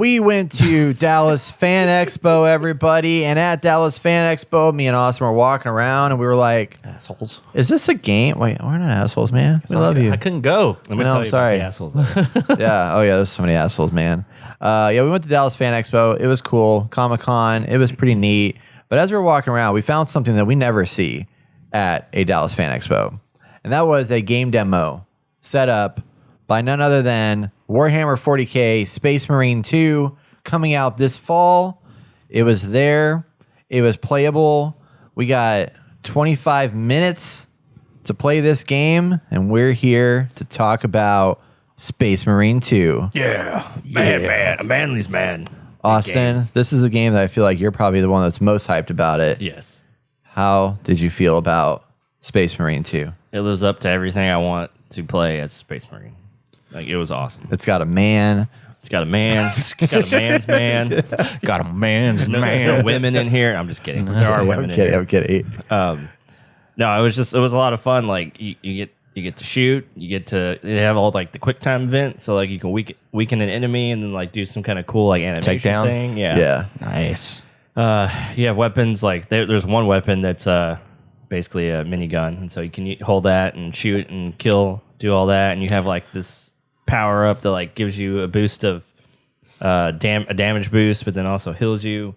We went to Dallas Fan Expo, everybody, and at Dallas Fan Expo, me and Austin were walking around, and we were like, assholes. Is this a game? Wait, we're not assholes, man. We love you. I couldn't go. Let me No, tell I'm you sorry. about the assholes. Yeah. Oh, yeah. There's so many assholes, man. Yeah, we went to Dallas Fan Expo. It was cool. Comic-Con. It was pretty neat. But as we were walking around, we found something that we never see at a Dallas Fan Expo. And that was a game demo set up by none other than Warhammer 40k Space Marine 2 coming out this fall. It was there. It was playable. We got 25 minutes to play this game, and we're here to talk about Space Marine 2. Yeah. Man. A manly's man. Austin, this is a game that I feel like you're probably the one that's most hyped about it. Yes. How did you feel about Space Marine 2? It lives up to everything I want to play as Space Marine. Like, it was awesome. It's got a man. It's got a man. It's got a man's man. Got a man's There's man. no women in here. I'm just kidding. There are women in here. I'm kidding. No, it was a lot of fun. Like you get to shoot. They have all like the quick time event. So like you can weaken an enemy and then like do some kind of cool like animation Takedown? thing. Yeah. Yeah. Nice. You have weapons like there's one weapon that's basically a minigun, and so you can hold that and shoot and kill, do all that, and you have like this power up that like gives you a boost of a damage boost, but then also heals you.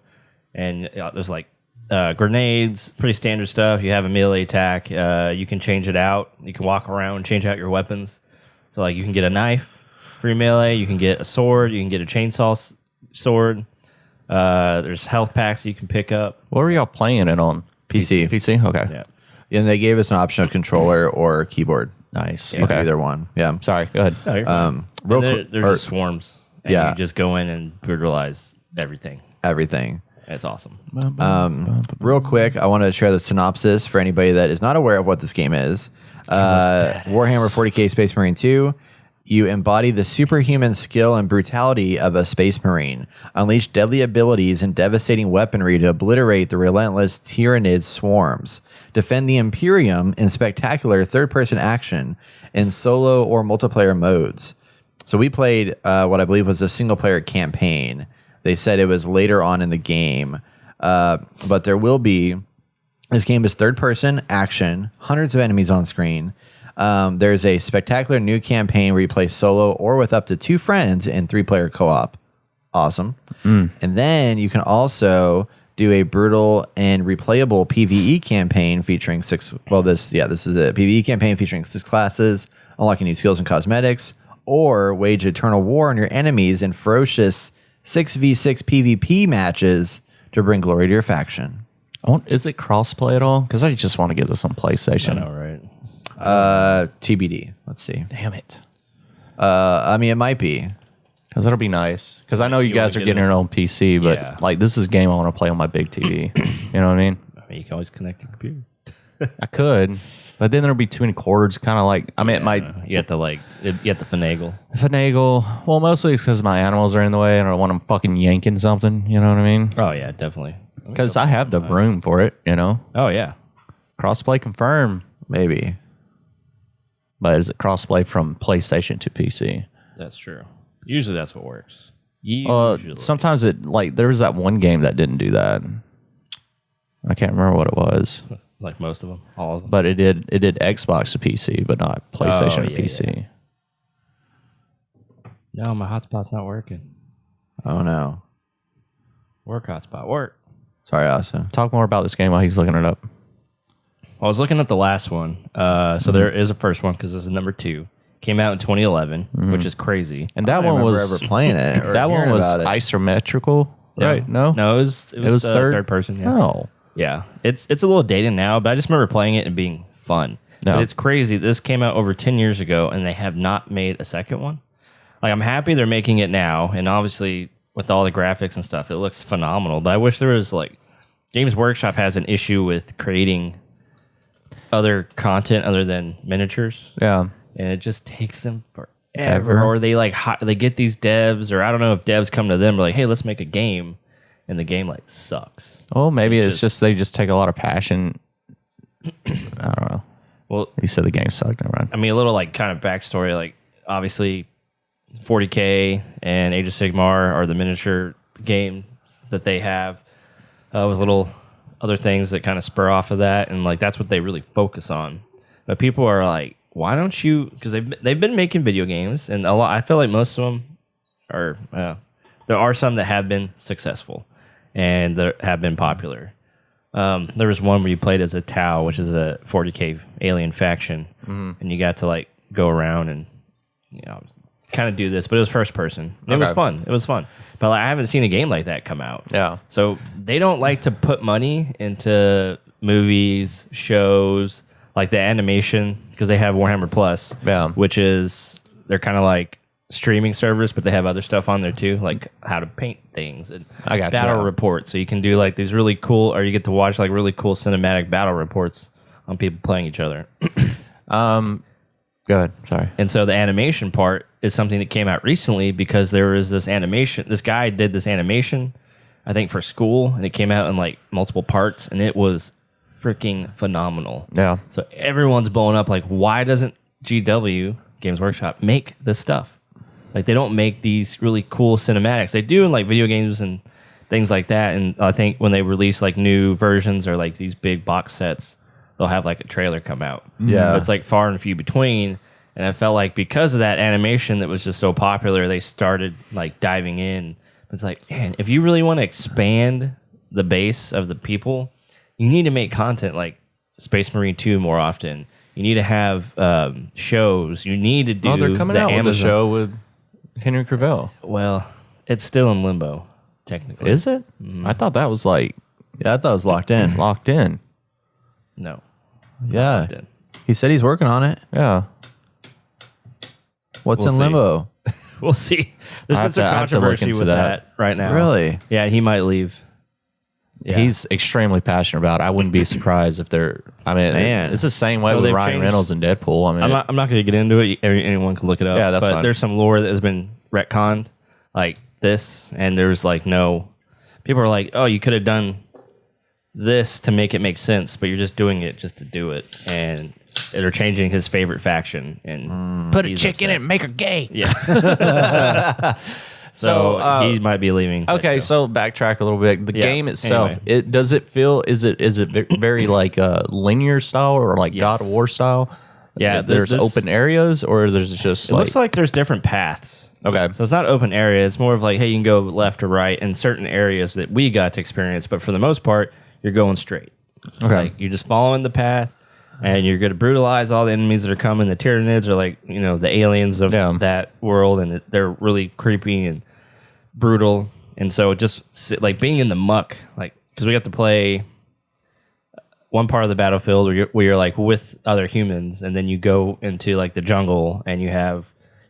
And there's like grenades, pretty standard stuff. You have a melee attack. You can change it out. You can walk around and change out your weapons. So like you can get a knife for your melee. You can get a sword. You can get a chainsaw sword. There's health packs you can pick up. What were y'all playing it on? PC. PC? Okay. Yeah. And they gave us an option of controller or keyboard. Nice. You can do Okay. either one. Yeah. Sorry. Go ahead. Oh, you're fine. Real And quick- there's or- just swarms. And Yeah. you just go in and brutalize everything. Everything. It's awesome. Real quick, I want to share the synopsis for anybody that is not aware of what this game is. Warhammer 40k Space Marine 2. You embody the superhuman skill and brutality of a Space Marine. Unleash deadly abilities and devastating weaponry to obliterate the relentless Tyrannid swarms. Defend the Imperium in spectacular third-person action in solo or multiplayer modes. So we played what I believe was a single-player campaign. They said it was later on in the game. But there will be... This game is third-person action, hundreds of enemies on screen. There's a spectacular new campaign where you play solo or with up to 2 friends in 3-player co-op. Awesome. And then you can also do a brutal and replayable PvE campaign featuring 6... Well, this is a PvE campaign featuring 6 classes, unlocking new skills and cosmetics, or wage eternal war on your enemies in ferocious 6v6 PvP matches to bring glory to your faction. Is it crossplay at all? Because I just want to get this on PlayStation. I know, right? TBD. Let's see. Damn it. I mean, it might be. Because that'll be nice. Because I know you guys are wanna get getting it on PC, but Yeah. like this is a game I want to play on my big TV. You know what I mean? I mean, you can always connect your computer. I could, but then there'll be too many cords. Kind of like I You have to finagle. finagle. Well, mostly it's because my animals are in the way, and I don't want them fucking yanking something. You know what I mean? Oh yeah, definitely. Because I have the room for it. You know, Oh yeah. crossplay confirm. Maybe. But is it crossplay from PlayStation to PC? That's true. Usually that's what works. Usually. Sometimes there was that one game that didn't do that. I can't remember what it was, Like most of them, all of them. but it did Xbox to PC, but not PlayStation to yeah, PC. No, my hotspot's not working. Oh, no. Work hotspot, work. Sorry, Austin. Talk more about this game while he's looking it up. I was looking up the last one. So there is a first one because this is number 2. Came out in 2011, which is crazy. And that I don't one remember was ever playing it. Or that one hearing was about it. isometrical, right? No, No, it was third person. Yeah. Oh, Yeah, it's a little dated now, but I just remember playing it and being fun. No. But it's crazy. This came out over 10 years ago, and they have not made a second one. Like, I'm happy they're making it now, and obviously with all the graphics and stuff, it looks phenomenal. But I wish there was like Games Workshop has an issue with creating other content other than miniatures, yeah. and it just takes them forever. Or they they get these devs, or I don't know if devs come to them like, hey, let's make a game. And the game like sucks. Well, maybe it's just they just take a lot of passion. I don't know. Well, You said the game sucked. Never mind. I mean, a little like kind of backstory. Like, obviously, 40k and Age of Sigmar are the miniature game that they have with little other things that kind of spur off of that, and like that's what they really focus on. But people are like, why don't you? Because they've been making video games, and a lot. I feel like most of them are. There are some that have been successful and that have been popular. There was one where you played as a Tau, which is a 40k alien faction, and you got to like go around and kind of do this, but it was first person. It was fun. It was fun. But like, I haven't seen a game like that come out. Yeah. So they don't like to put money into movies, shows, like the animation, because they have Warhammer Plus, which is, they're kind of like streaming servers, but they have other stuff on there too, like how to paint things and battle reports. So you can do like these really cool, or you get to watch like really cool cinematic battle reports on people playing each other. Go ahead. Sorry. And so the animation part is something that came out recently because there was this animation. This guy did this animation, I think, for school, and it came out in like multiple parts, and it was freaking phenomenal. Yeah. So everyone's blowing up. Like, why doesn't GW Games Workshop make this stuff? Like, they don't make these really cool cinematics. They do in like video games and things like that. And I think when they release like new versions or like these big box sets, they'll have like a trailer come out. Yeah. But it's like far and few between. And I felt like because of that animation that was just so popular, they started like diving in. It's like, man, if you really want to expand the base of the people, you need to make content like Space Marine 2 more often. You need to have shows. You need to do. Oh, they're coming out with a show with Henry Cavill. Well, it's still in limbo, technically. Is it? I thought that was like Yeah, I thought it was locked in. locked in. No. Yeah. He said he's working on it. Yeah. What's We'll in see. limbo? We'll see. There's been some I have to look controversy into with that right now. Really? Yeah, he might leave. Yeah. He's extremely passionate about it. I wouldn't be surprised if they're. I mean, Man. it's the same way So with they've Ryan changed- Reynolds and Deadpool. I mean, I'm not going to get into it. Anyone can look it up. Yeah, that's but fine. there's some lore that has been retconned, like this, and there's like no. People are like, oh, you could have done this to make it make sense, but you're just doing it just to do it, and they're changing his favorite faction and put a he's chick in it upset. and make her gay. Yeah. So he might be leaving. Okay, so backtrack a little bit. The game itself, anyway. does it feel? Is it very like linear style or like God of War style? Yeah, there's open areas, or there's just. It looks like there's different paths. Okay, So it's not open area. It's more of like, hey, you can go left or right in certain areas that we got to experience. But for the most part, you're going straight. Okay. Like, you're just following the path, and you're going to brutalize all the enemies that are coming. The Tyranids are like, the aliens of that world, and they're really creepy and brutal. And so just like being in the muck, like, because we got to play one part of the battlefield where you're like with other humans, and then you go into like the jungle, and you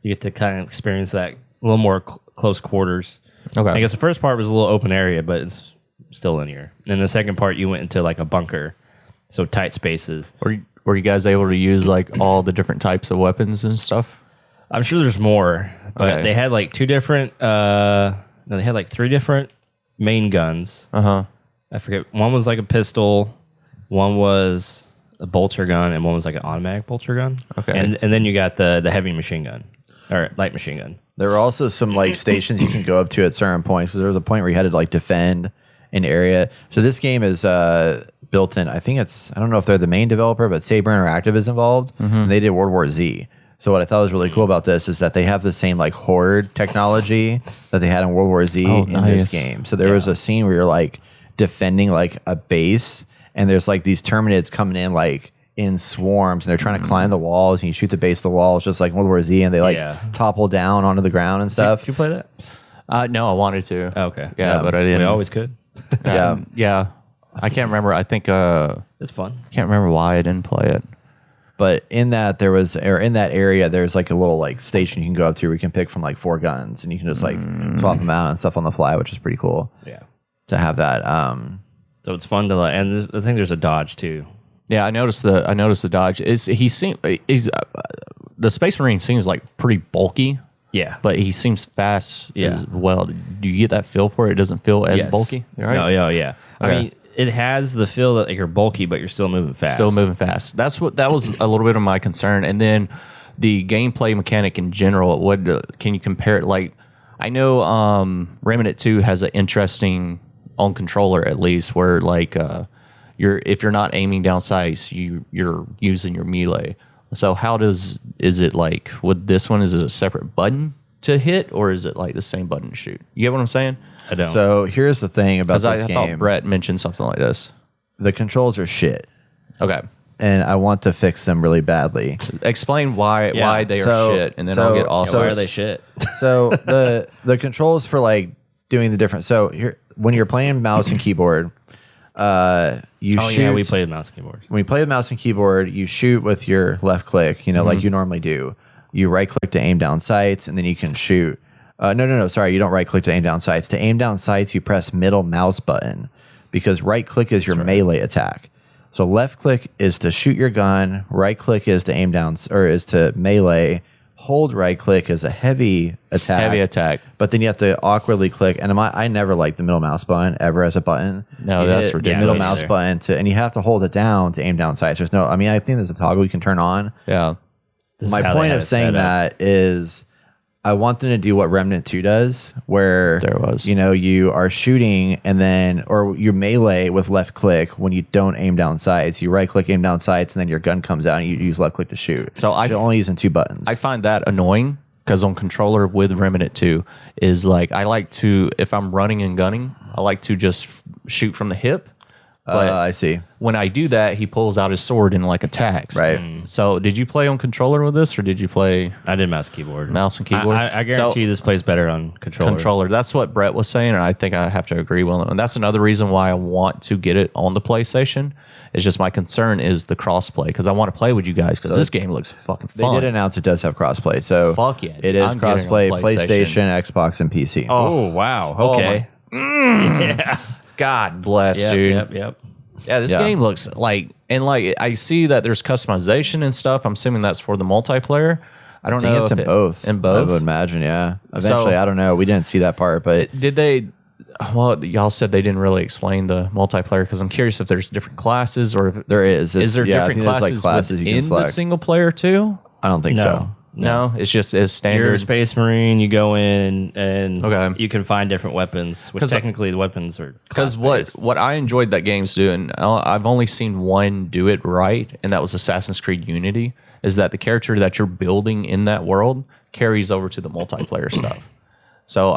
get to kind of experience that a little more close quarters. Okay. I guess the first part was a little open area, but it's still linear. And the second part, you went into like a bunker, so tight spaces. Were you guys able to use like all the different types of weapons and stuff? I'm sure there's more, but Okay. they had like two different. No, they had like three different main guns. I forget. One was like a pistol, one was a bolter gun, and one was like an automatic bolter gun. Okay. And then you got the heavy machine gun or light machine gun. There were also some like stations you can go up to at certain points. So there was a point where you had to like defend an area. So this game is built in. I don't know if they're the main developer, but Saber Interactive is involved. And they did World War Z. So what I thought was really cool about this is that they have the same like horde technology that they had in World War Z in this game. So there was a scene where you're like defending like a base, and there's like these Terminids coming in like in swarms, and they're trying to climb the walls, and you shoot the base of the walls just like World War Z, and they like topple down onto the ground and stuff. Did you play that? No, I wanted to. Okay. Yeah, but I didn't. We always could. Yeah. I can't remember. I think It's fun. can't remember why I didn't play it. But in that in that area, there's like a little like station you can go up to where you can pick from like 4 guns, and you can just like swap them out and stuff on the fly, which is pretty cool. Yeah. To have that. So it's fun to like, and I think there's a dodge too. Yeah, I noticed the dodge. The Space Marine seems like pretty bulky. Yeah. But he seems fast Yeah. as well. Do you get that feel for it? It doesn't feel as Yes. bulky? Right? No, yeah. Okay. I mean, it has the feel that like you're bulky, but you're still moving fast. Still moving fast. That was a little bit of my concern. And then the gameplay mechanic in general, what can you compare it? Like, I know Remnant 2 has an interesting on controller at least where like if you're not aiming down sights, you're using your melee. So is it like with this one? Is it a separate button to hit, or is it like the same button to shoot? You get what I'm saying? I don't. So here's the thing about this I game. thought Brett mentioned something like this. The controls are shit, Okay, and I want to fix them really badly. explain why they are shit, and then I'll get off. Yeah, why are they shit? So the controls for like doing the different. So here, when you're playing mouse and keyboard, you shoot. Yeah, we played mouse and keyboard. When you play with mouse and keyboard, you shoot with your left click. Like you normally do. You right click to aim down sights, and then you can shoot. No. Sorry, you don't right click to aim down sights. To aim down sights, you press middle mouse button because right click is your melee attack. So left click is to shoot your gun. Right click is to aim down or is to melee. Hold right click is a heavy attack. But then you have to awkwardly click. And I never liked the middle mouse button ever as a button. No, You that's hit ridiculous. the middle mouse button and you have to hold it down to aim down sights. I think there's a toggle you can turn on. Yeah. My point of saying that is I want them to do what Remnant 2 does, where you are shooting and then or you melee with left click when you don't aim down sights. You right click, aim down sights, and then your gun comes out and you use left click to shoot. So you're only using 2 buttons. I find that annoying because on controller with Remnant 2 is like I like to, if I'm running and gunning, I like to just shoot from the hip. But I see. when I do that, he pulls out his sword and like attacks. Right. So did you play on controller with this, or did you play I did mouse keyboard. mouse and keyboard? I guarantee you this plays better on controller. Controller. That's what Brett was saying, and I think I have to agree with him. And that's another reason why I want to get it on the PlayStation. It's just my concern is the crossplay because I want to play with you guys because this game looks fucking They fun. did announce it does have crossplay. So Fuck yeah, dude. it is I'm getting it on crossplay PlayStation. PlayStation, Xbox, and PC. Oh wow. Okay. God bless, dude. Yep. Yeah, this game looks like, and like I see that there's customization and stuff. I'm assuming that's for the multiplayer. I don't I think know it's if in both. In both, I would imagine, yeah. Eventually, I don't know. We didn't see that part, but did they? Well, y'all said they didn't really explain the multiplayer because I'm curious if there's different classes or if there is. Is there different classes you can within the select. single player too? I don't think so. No, it's just as You're a standard. space marine. You go in and Okay. you can find different weapons. Which technically the weapons are Because class-based. what I enjoyed that game's doing, I've only seen one do it right, and that was Assassin's Creed Unity. Is that the character that you're building in that world carries over to the multiplayer stuff? So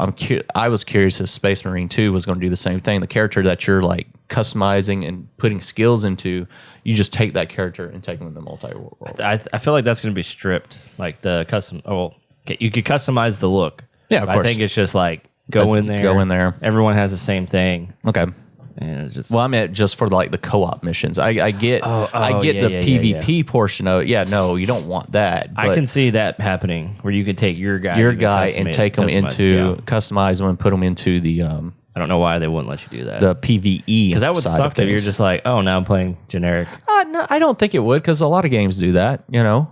I was curious if Space Marine 2 was going to do the same thing. The character that you're like customizing and putting skills into, you just take that character and take them in the multi-world. I feel like that's going to be stripped. Like the custom. Oh, well, okay, you could customize the look. Yeah, of I course. think it's just like go in there. Everyone has the same thing. Okay. And it's just Well, I meant just for like the co-op missions. I get the PvP portion of it. Yeah, no, you don't want that. I but can see that happening where you could take your guy, and take them into customize them and put them into the I don't know why they wouldn't let you do that. the PVE Because that would side of suck if you're things. just like, oh, now I'm playing generic. No, I don't think it would because a lot of games do that, you know.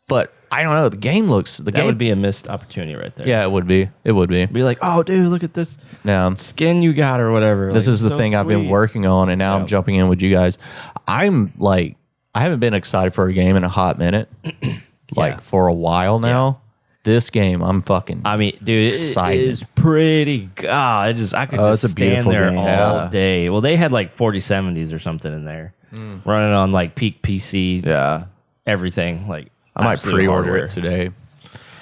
But I don't know. The game looks. The That game would be a missed opportunity right there. Yeah, it would be. It would be. Be like, oh, dude, look at this Now, skin you got or whatever. this Like, is the so thing I've been sweet. working on, and now I'm jumping in with you guys. I'm like, I haven't been excited for a game in a hot minute, like for a while now. This game, I'm fucking. I mean, dude, excited. it is pretty. God, I could it's just a stand beautiful there game. all Yeah. day. Well, they had like 4070s or something in there, running on like peak PC, Yeah. everything. Like I might absolute pre-order hardware. it today.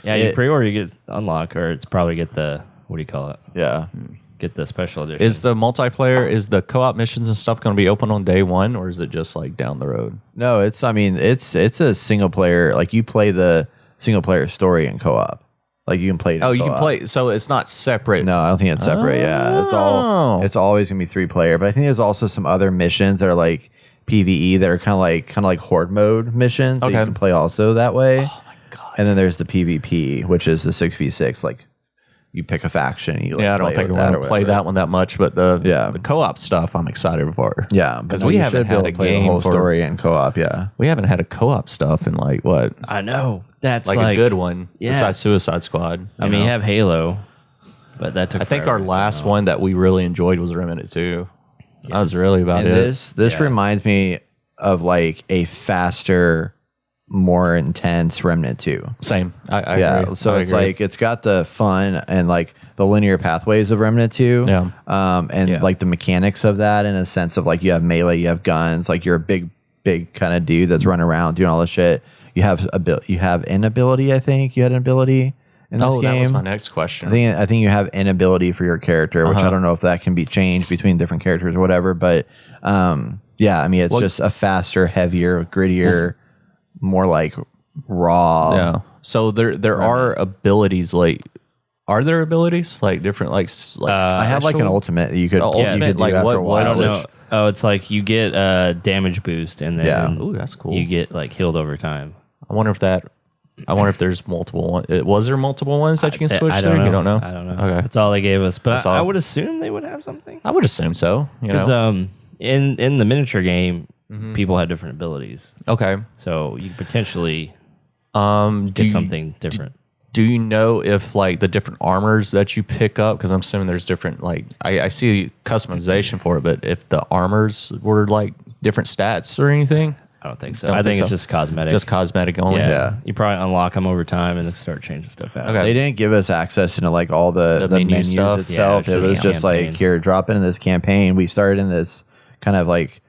Yeah, you pre-order, you get unlock, or it's probably get the what do you call it? Yeah. Get the special edition. Is the multiplayer, is the co-op missions and stuff going to be open on day one, or is it just like down the road? No, it's a single player. Like you play the single player story in co-op. Like you can play it in Oh, you can co-op. play. So it's not separate. No, I don't think it's separate. Yeah, it's always gonna be 3 player. But I think there's also some other missions that are like PVE that are kind of like horde mode missions that you Okay. can play also that way. Oh my god! And then there's the PvP, which is the 6v6. Like you pick a faction. And you like Yeah, I don't play think with I that want or to play whatever. that one that much, but the co-op stuff I'm excited for. Yeah, because but we you haven't should be able had to a play the game whole for story in co-op. Yeah, we haven't had a co-op stuff in like what, I know that's like a good one Yes. besides Suicide Squad. I mean, you have Halo, but that took. I think our forever. last one that we really enjoyed was Remnant 2. That was really about and it. this reminds me of like a faster more intense Remnant 2. Same. I Yeah, agree. so I it's agree. like it's got the fun and like the linear pathways of Remnant 2. Yeah. And like the mechanics of that in a sense of like you have melee, you have guns, like you're a big kind of dude that's running around doing all this shit. You have an ability, I think. You had an ability in this game. That was my next question. I think you have an ability for your character, which I don't know if that can be changed between different characters or whatever, but yeah, I mean it's just a faster, heavier, grittier, more like raw. Yeah. So there are abilities like. Are there abilities like different like? I have like an ultimate that you could ultimate, do like, after what a while. was I it? don't know. Oh, it's like you get a damage boost, and then Ooh, that's cool. you get like healed over time. I wonder if there's multiple ones. Was there multiple ones that you can switch I through? don't know. You don't know? I don't know. Okay. That's all they gave us. But That's all. I would assume they would have something. I would assume so. You Because know? in the miniature game, people have different abilities, Okay. so you could potentially Do get you, something different. do you know if like the different armors that you pick up? Because I'm assuming there's different like I see customization for it, but if the armors were like different stats or anything, I don't think so. Don't I think think it's so. just cosmetic. just cosmetic only. yeah. You probably unlock them over time and then start changing stuff out. Okay. They didn't give us access into like all the menu menus stuff? itself. Yeah, it it's was just just campaign. like here, drop into this campaign. We started in this kind of like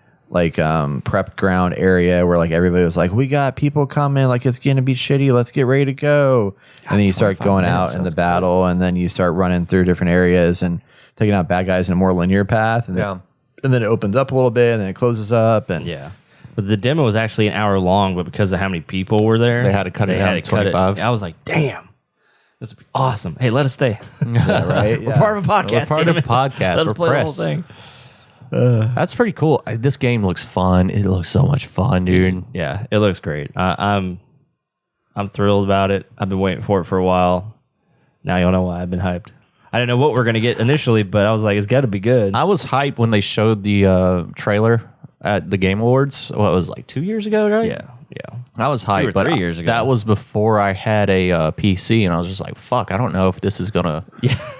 prep ground area where like everybody was like, we got people coming, like it's gonna be shitty, let's get ready to go. And then you start 25 going minutes, out in the that's battle, and then you start running through different areas and taking out bad guys in a more linear path. And Yeah. then it opens up a little bit, and then it closes up. And Yeah. But the demo was actually an hour long, but because of how many people were there, They had to cut it down to 25. I was like, damn, this would be awesome. Hey, let us stay. right, We're part of a podcast. We're part damn of a it. podcast. Let's We're play press. the whole thing. That's pretty cool. This game looks fun. It looks so much fun, dude. Yeah, it looks great. I'm thrilled about it. I've been waiting for it for a while. Now y'all know why I've been hyped. I didn't know what we're gonna get initially, but I was like, it's got to be good. I was hyped when they showed the trailer at the Game Awards. What was it, like 2 years ago, right? yeah. I was hyped, or but 3 years ago. that was before I had a PC, and I was just like, "Fuck, I don't know if this is gonna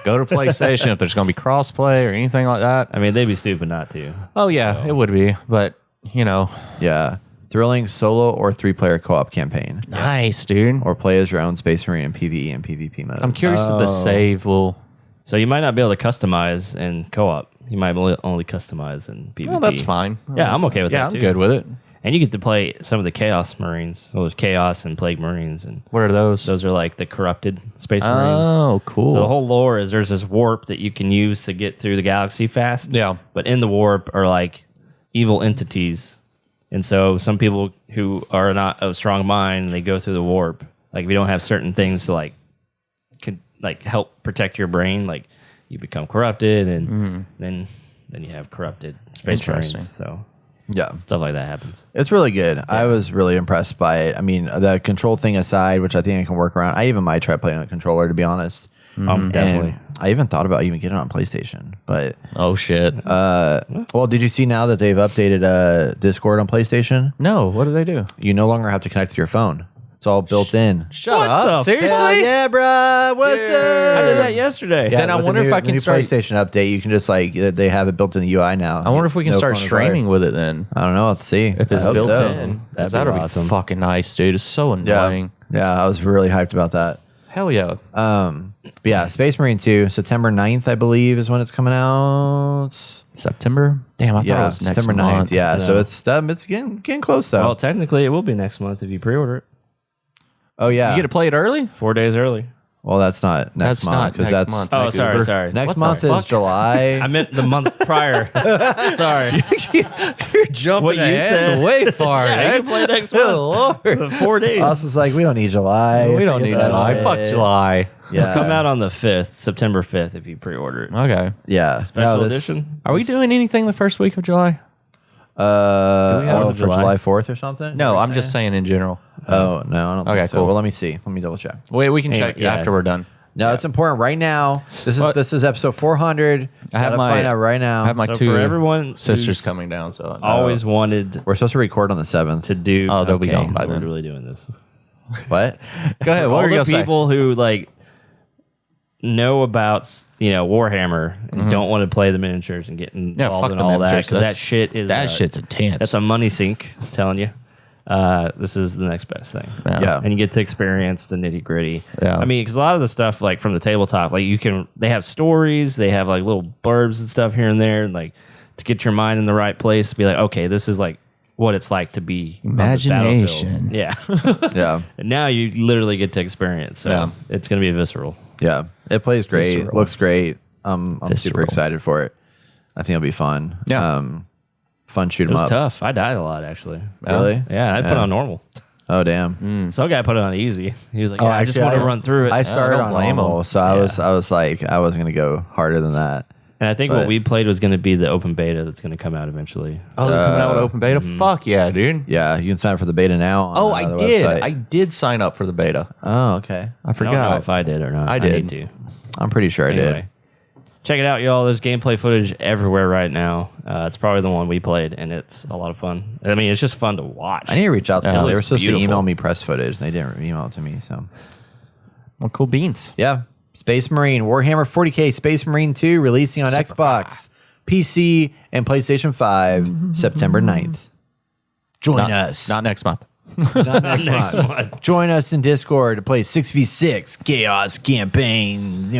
go to PlayStation, if there's gonna be crossplay or anything like that." I mean, they'd be stupid not to. Oh yeah, it would be, but you know, yeah, thrilling solo or 3-player co-op campaign, nice, dude. or play as your own Space Marine in PvE and PvP mode. I'm curious if the save will. So you might not be able to customize in co-op. You might only customize in PvP. Well, that's fine. Yeah, I'm okay with Yeah, that I'm too. good with it. And you get to play some of the Chaos Marines. Well, there's Chaos and Plague Marines, and What are those? those are like the corrupted Space Marines. Oh, cool. So the whole lore is there's this warp that you can use to get through the galaxy fast. Yeah. But in the warp are like evil entities. And so some people who are not of strong mind, they go through the warp. Like if you don't have certain things to like can like help protect your brain, like you become corrupted, and then you have corrupted Space Interesting. Marines. So yeah, stuff like that happens. it's really good. I was really impressed by it. I mean, the control thing aside, which I think I can work around. I even might try playing on a controller, to be honest. Definitely. And I even thought about even getting it on PlayStation, but Oh shit. well, did you see now that they've updated Discord on PlayStation? No, what do they do? You no longer have to connect to your phone. It's all built in. Shut What up. the Seriously? Hell yeah, bruh. What's I up? did that yesterday. Yeah, Then I with the wonder if new- I the can new start- PlayStation update. You can just like they have it built in the UI now. I wonder if we can No start phone required. streaming with it then. I don't know. Let's see. If it's I hope built so. in. That'd That'll be be awesome. fucking nice, dude. It's so Yeah, annoying. yeah. I was really hyped about that. Hell yeah. But yeah, Space Marine 2, September 9th, I believe, is when it's coming out. September? Damn, I thought it Yeah, was next September 9th. month. Yeah, so it's getting close though. Well, technically, it will be next month if you pre-order it. Oh yeah. You get to play it early? 4 days early. Well, that's not next That's month not because next that's month. Oh, Next sorry, month. sorry. next What the month is fuck? July. I meant the month prior. Sorry. You're jumping What you said. way far. Yeah, you can play next month. 4 days. Austin's like, we don't need July. We don't need Forget that July. shit. Fuck July. Yeah. Come out on the 5th, September 5th, if you pre-order it. Okay. Yeah. Special No, this- edition. Are we doing anything the first week of July? have for July? July 4th or something? No, I'm just saying in general. Oh, no, I don't Okay, think so. cool. Well, let me see. Let me double check. Wait, we can Anyway, check yeah. after we're done. No, it's important right now. What? This is episode 400. I have Gotta my find out right now. I have my So two for everyone sisters who's coming down. So Always wanted We're supposed to record on the 7th. to do. Oh, they'll be gone by we're then. really doing this. What? go ahead. For What all were you the gonna say? people who like know about Warhammer and don't want to play the miniatures and get involved fuck in the all that miniatures. because that shit is That shit's intense. That's a money sink. I'm telling you. this is the next best thing. Yeah. And you get to experience the nitty gritty. Yeah. I mean, because a lot of the stuff like from the tabletop, like they have stories, they have like little blurbs and stuff here and there, like to get your mind in the right place. To be like, okay, this is like what it's like to be imagination. Yeah. Yeah. And now you literally get to experience. So it's going to be visceral. Yeah. It plays great. Visceral. Looks great. I'm super Visceral. excited for it. I think it'll be fun. Yeah. Fun shoot It 'em was up. tough. I died a lot, actually. Really? Yeah, I put it on normal. Oh damn. Some guy put it on easy. He was like, Oh, I just want to run through it. I started don't on blame normal, him. so I was like, I wasn't gonna go harder than that. and I think but- what we played was going to be the open beta that's going to come out eventually. Oh, they're coming out with open beta? Fuck yeah, dude. Yeah, you can sign up for the beta now. On, Oh, I the did. website. I did sign up for the beta. Oh, okay. I I forgot. don't know if I did or not. I did. need to. I'm pretty sure I Anyway, did. check it out, y'all. There's gameplay footage everywhere right now. It's probably the one we played, and it's a lot of fun. I mean, it's just fun to watch. I need to reach out to them. it They were looks supposed to beautiful. email me press footage, and they didn't email it to me. So Well, cool beans. yeah, Space Marine Warhammer 40k Space Marine 2 releasing on Xbox, PC, and PlayStation 5 September 9th. Join us. Not next month. Not next month. Join us in Discord to play 6v6 Chaos Campaign.